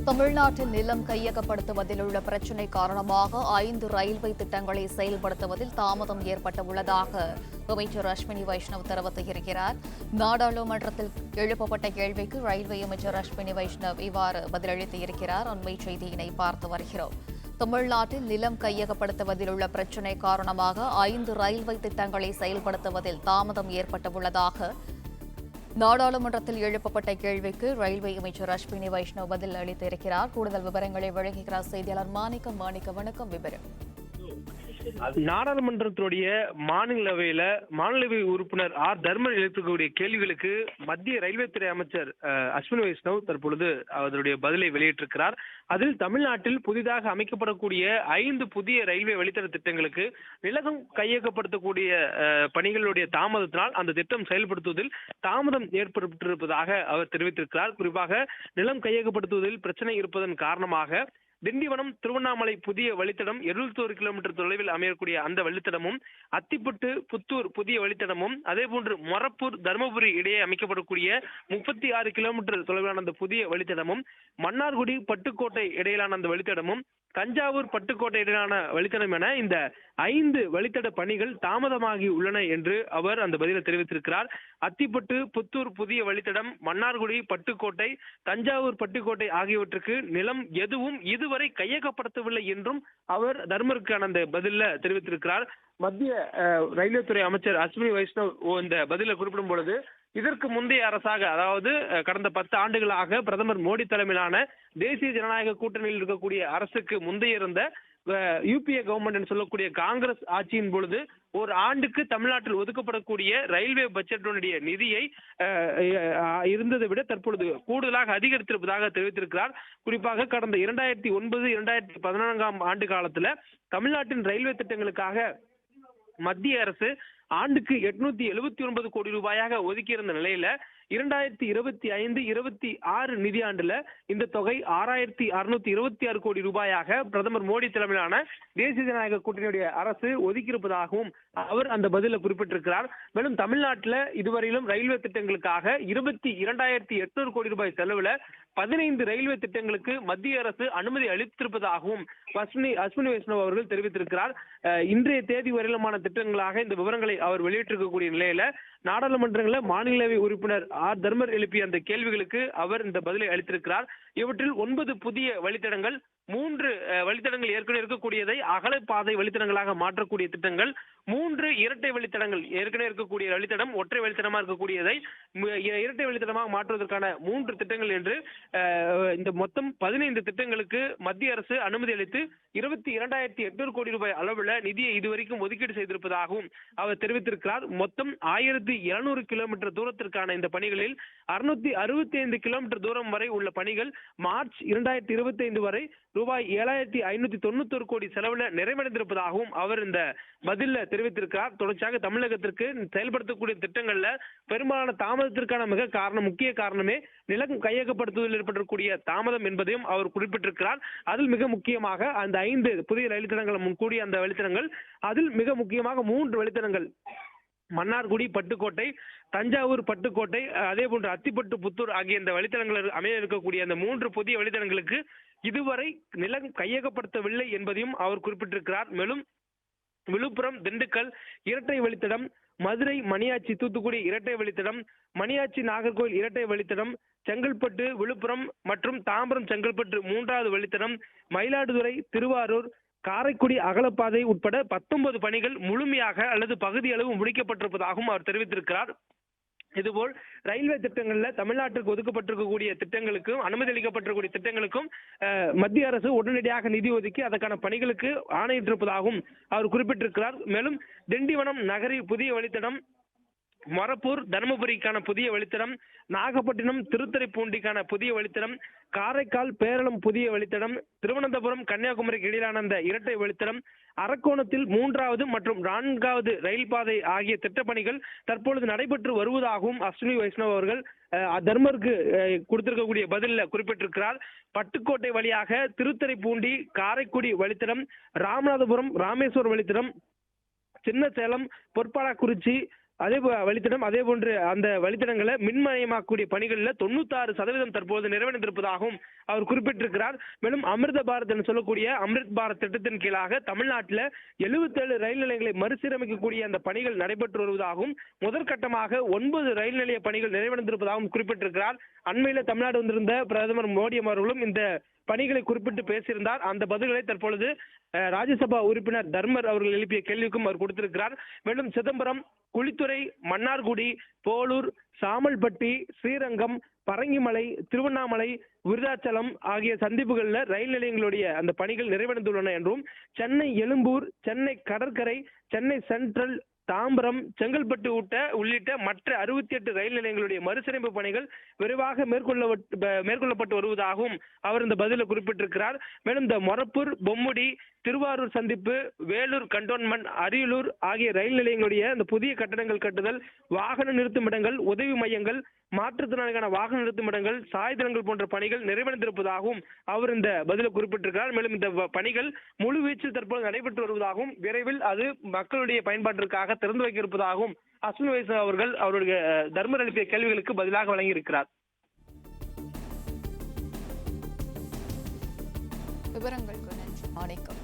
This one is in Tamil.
தமிழ்நாட்டில் நிலம் கையகப்படுத்துவதில் உள்ள பிரச்சினை காரணமாக 5 ரயில்வே திட்டங்களை செயல்படுத்துவதில் தாமதம் ஏற்பட்டுள்ளதாக அமைச்சர் அஸ்வினி வைஷ்ணவ் தெரிவித்திருக்கிறார். நாடாளுமன்றத்தில் எழுப்பப்பட்ட கேள்விக்கு ரயில்வே அமைச்சர் அஸ்வினி வைஷ்ணவ் இவ்வாறு பதிலளித்திருக்கிறார். அண்மை செய்தியினை பார்த்து வருகிறோம். தமிழ்நாட்டில் நிலம் கையகப்படுத்துவதில் உள்ள பிரச்சினை காரணமாக 5 ரயில்வே திட்டங்களை செயல்படுத்துவதில் தாமதம் ஏற்பட்டுள்ளதாக நாடாளுமன்றத்தில் எழுப்பப்பட்ட கேள்விக்கு ரயில்வே அமைச்சர் அஸ்வினி வைஷ்ணவ் பதில் அளித்திருக்கிறார். கூடுதல் விவரங்களை வழங்குகிறார் செய்தியாளர் மாணிக்கம். வணக்கம். விவரம். நாடாளுமன்றத்தினுடைய மாநிலவை உறுப்பினர் ஆர் தர்மர் எழுப்பக்கூடிய கேள்விகளுக்கு மத்திய ரயில்வே துறை அமைச்சர் அஸ்வினி வைஷ்ணவ் தற்பொழுது அதனுடைய பதிலை வெளியிட்டிருக்கிறார். அதில் தமிழ்நாட்டில் புதிதாக அமைக்கப்படக்கூடிய 5 புதிய ரயில்வே வழித்தட திட்டங்களுக்கு நிலம் கையகப்படுத்தக்கூடிய பணிகளுடைய தாமதத்தினால் அந்த திட்டம் செயல்படுத்துவதில் தாமதம் ஏற்பட்டிருப்பதாக அவர் தெரிவித்திருக்கிறார். குறிப்பாக நிலம் கையகப்படுத்துவதில் பிரச்சனை இருப்பதன் காரணமாக திண்டிவனம் திருவண்ணாமலை புதிய வழித்தடம் 71 கிலோமீட்டர் தொலைவில் அமையக்கூடிய அந்த வழித்தடமும், அத்திப்பட்டு புத்தூர் புதிய வழித்தடமும், அதே போன்று மொரப்பூர் தருமபுரி இடையே அமைக்கப்படக்கூடிய 36 கிலோமீட்டர் தொலைவிலான அந்த புதிய வழித்தடமும், மன்னார்குடி பட்டுக்கோட்டை இடையிலான அந்த வழித்தடமும், தஞ்சாவூர் பட்டுக்கோட்டை இடையிலான வழித்தடம் என இந்த 5 வழித்தட பணிகள் தாமதமாகி உள்ளன என்று அவர் அந்த பதிலை தெரிவித்திருக்கிறார். அத்திப்பட்டு புத்தூர் புதிய வழித்தடம், மன்னார்குடி பட்டுக்கோட்டை, தஞ்சாவூர் பட்டுக்கோட்டை ஆகியவற்றுக்கு நிலம் எதுவும் இதுவரை கையகப்படுத்தவில்லை என்றும் அவர் தர்மருக்கான அந்த பதில தெரிவித்திருக்கிறார். மத்திய ரயில்வே துறை அமைச்சர் அஸ்வினி வைஷ்ணவ் இந்த பதில குறிப்பிடும் பொழுது, இதற்கு முந்தைய அரசாக, அதாவது கடந்த 10 ஆண்டுகளாக பிரதமர் மோடி தலைமையிலான தேசிய ஜனநாயக கூட்டணியில் இருக்கக்கூடிய அரசுக்கு முந்தைய இருந்த யூபிஏ கவர்மெண்ட் என்று சொல்லக்கூடிய காங்கிரஸ் ஆட்சியின் பொழுது ஒரு ஆண்டுக்கு தமிழ்நாட்டில் ஒதுக்கப்படக்கூடிய ரயில்வே பட்ஜெட்டினுடைய நிதியை இருந்ததை விட தற்பொழுது கூடுதலாக அதிகரித்திருப்பதாக தெரிவித்திருக்கிறார். குறிப்பாக கடந்த 2009-2014 ஆண்டு காலத்துல தமிழ்நாட்டின் ரயில்வே திட்டங்களுக்காக மத்திய அரசு ஆண்டுக்கு 879 கோடி ரூபாயாக ஒதுக்கியிருந்த நிலையில 2025-26 நிதியாண்டுல இந்த தொகை 6626 கோடி ரூபாயாக பிரதமர் மோடி தலைமையிலான தேசிய ஜனநாயக கூட்டணியுடைய அரசு ஒதுக்கியிருப்பதாகவும் அவர் அந்த பதில குறிப்பிட்டிருக்கிறார். மேலும் தமிழ்நாட்டில் இதுவரையிலும் ரயில்வே திட்டங்களுக்காக 22,800 கோடி ரூபாய் செலவுல 15 ரயில்வே திட்டங்களுக்கு மத்திய அரசு அனுமதி அளித்திருப்பதாகவும் அஸ்வினி வைஷ்ணவ் அவர்கள் தெரிவித்திருக்கிறார். இன்றைய தேதி வரையிலுமான திட்டங்களாக இந்த விவரங்களை அவர் வெளியிட்டிருக்கக்கூடிய நிலையில நாடாளுமன்றங்களில் மாநிலவை உறுப்பினர் ஆர் தர்மர் எழுப்பிய அந்த கேள்விகளுக்கு அவர் இந்த பதிலை அளித்திருக்கிறார். இவற்றில் 9 புதிய வழித்தடங்கள், 3 வழித்தடங்கள் ஏற்கனவே இருக்கக்கூடியதை அகலப்பாதை வழித்தடங்களாக மாற்றக்கூடிய திட்டங்கள், 3 இரட்டை வழித்தடங்கள், ஏற்கனவே இருக்கக்கூடிய வழித்தடம் ஒற்றை வழித்தடமாக இருக்கக்கூடியதை இரட்டை வழித்தடமாக மாற்றுவதற்கான 3 திட்டங்கள் என்று இந்த மொத்தம் 15 திட்டங்களுக்கு மத்திய அரசு அனுமதி அளித்து 22,800 கோடி ரூபாய் அளவுல நிதியை இதுவரைக்கும் ஒதுக்கீடு செய்திருப்பதாகவும் அவர் தெரிவித்திருக்கிறார். மொத்தம் 1700 கிலோமீட்டர் தூரத்திற்கான இந்த பணிகளில் 665 கிலோமீட்டர் தூரம் வரை உள்ள பணிகள் மார்ச் 2025 வரை ரூபாய் 7,591 கோடி செலவுல நிறைவடைந்திருப்பதாகவும் அவர் இந்த பதில தெரிவித்திருக்கிறார். தொடர்ச்சியாக தமிழகத்திற்கு செயல்படுத்தக்கூடிய திட்டங்கள்ல பெரும்பாலான தாமதத்திற்கான முக்கிய காரணமே நிலம் கையகப்படுத்துவதில் ஏற்பட்டிருக்கக்கூடிய தாமதம் என்பதையும் அவர் குறிப்பிட்டிருக்கிறார். அதில் மிக முக்கியமாக அந்த 5 புதிய வழித்தடங்கள் முன்கூடிய அந்த வழித்தடங்கள், அதில் மிக முக்கியமாக 3 வழித்தடங்கள், மன்னார்குடி பட்டுக்கோட்டை, தஞ்சாவூர் பட்டுக்கோட்டை, அதே போன்று அத்திப்பட்டு புத்தூர் ஆகிய இந்த வழித்தடங்கள் அமைய இருக்கக்கூடிய அந்த 3 புதிய வழித்தடங்களுக்கு இதுவரை நிலம் கையகப்படுத்தவில்லை என்பதையும் அவர் குறிப்பிட்டிருக்கிறார். மேலும் விழுப்புரம் திண்டுக்கல் இரட்டை வழித்தடம், மதுரை மணியாச்சி தூத்துக்குடி இரட்டை வழித்தடம், மணியாச்சி நாகர்கோவில் இரட்டை வழித்தடம், செங்கல்பட்டு விழுப்புரம் மற்றும் தாம்பரம் செங்கல்பட்டு 3வது வழித்தடம், மயிலாடுதுறை திருவாரூர் காரைக்குடி அகலப்பாதை உட்பட 19 பணிகள் முழுமையாக அல்லது பகுதி அளவு முடிக்கப்பட்டிருப்பதாகவும் அவர் தெரிவித்திருக்கிறார். இதுபோல் ரயில்வே திட்டங்கள்ல தமிழ்நாட்டிற்கு ஒதுக்கப்பட்டிருக்கக்கூடிய திட்டங்களுக்கும் அனுமதி அளிக்கப்பட்டிருக்கக்கூடிய திட்டங்களுக்கும் மத்திய அரசு உடனடியாக நிதி ஒதுக்கி அதற்கான பணிகளுக்கு ஆணையிட்டிருப்பதாகவும் அவர் குறிப்பிட்டிருக்கிறார். மேலும் திண்டிவனம் நகரி புதிய வழித்தடம், மொரப்பூர் தருமபுரிக்கான புதிய வழித்தடம், நாகப்பட்டினம் திருத்துறைப்பூண்டிக்கான புதிய வழித்தடம், காரைக்கால் பேரளம் புதிய வழித்தடம், திருவனந்தபுரம் கன்னியாகுமரிக்கு இடையிலான அந்த இரட்டை வழித்தடம், அரக்கோணத்தில் 3வது மற்றும் 4வது ரயில் பாதை ஆகிய திட்டப்பணிகள் தற்பொழுது நடைபெற்று வருவதாகவும் அஸ்வினி வைஷ்ணவ் அவர்கள் தர்மருக்கு கொடுத்திருக்கக்கூடிய பதில குறிப்பிட்டிருக்கிறார். பட்டுக்கோட்டை வழியாக திருத்துறைப்பூண்டி காரைக்குடி வழித்தடம், ராமநாதபுரம் ராமேஸ்வரம் வழித்தடம், சின்ன சேலம் பொற்பாலாக்குறிச்சி அதே போன்று அந்த வழித்தடங்களை மின்மயமாக்கக்கூடிய பணிகளில் 96% தற்போது நிறைவடைந்திருப்பதாகவும் அவர் குறிப்பிட்டிருக்கிறார். மேலும் அமிர்த பாரத் என்று சொல்லக்கூடிய அமிர்த் பாரத் திட்டத்தின் கீழாக தமிழ்நாட்டில் 77 ரயில் நிலையங்களை மறுசீரமைக்கக்கூடிய அந்த பணிகள் நடைபெற்று வருவதாகவும் முதற்கட்டமாக 9 ரயில் நிலைய பணிகள் நிறைவடைந்திருப்பதாகவும் குறிப்பிட்டிருக்கிறார். அண்மையில் தமிழ்நாடு வந்திருந்த பிரதமர் மோடி அவர்களும் இந்த பணிகளை குறிப்பிட்டு பேசியிருந்தார். அந்த பதில்களை தற்பொழுது ராஜ்யசபா உறுப்பினர் தர்மர் அவர்கள் எழுப்பிய கேள்விக்கும் அவர் கொடுத்திருக்கிறார். மேலும் சிதம்பரம், குளித்துறை, மன்னார்குடி, போலூர், சாமல்பட்டி, ஸ்ரீரங்கம், பரங்கிமலை, திருவண்ணாமலை, விருதாச்சலம் ஆகிய சந்திப்புகளில் ரயில் நிலையங்களுடைய அந்த பணிகள் நிறைவடைந்துள்ளன என்றும் சென்னை எழும்பூர், சென்னை கடற்கரை, சென்னை சென்ட்ரல், தாம்பரம், செங்கல்பட்டு உள்ளிட்ட மற்ற 68 ரயில் நிலையங்களுடைய மறுசீரமைப்பு பணிகள் விரைவாக மேற்கொள்ளப்பட்டு வருவதாகவும் அவர் இந்த பதிலில் குறிப்பிட்டிருக்கிறார். மேலும் இந்த மொரப்பூர், பொம்முடி, திருவாரூர் சந்திப்பு, வேலூர் கண்டோன்மெண்ட், அரியலூர் ஆகிய ரயில் நிலையங்களுடைய இந்த புதிய கட்டடங்கள் கட்டுதல், வாகன நிறுத்துமிடங்கள், உதவி மையங்கள், மாற்றுத்திறனாளிக்கான வாகன நிறுத்துமிடங்கள், சாய்தளங்கள் போன்ற பணிகள் நிறைவடைந்திருப்பதாகவும் அவர் இந்த பதிலில் குறிப்பிட்டிருக்கிறார். மேலும் இந்த பணிகள் முழுவீச்சில் தற்போது நடைபெற்று வருவதாகவும் விரைவில் அது மக்களுடைய பயன்பாட்டிற்காக திறந்து வைக்க இருப்பதாகவும் அஸ்வினி வைஷ்ணவ் அவர்கள் அவருடைய தர்மர் எழுப்பிய கேள்விகளுக்கு பதிலாக வழங்கியிருக்கிறார். விவரங்களுக்கு நன்றி மாணிக்கம்.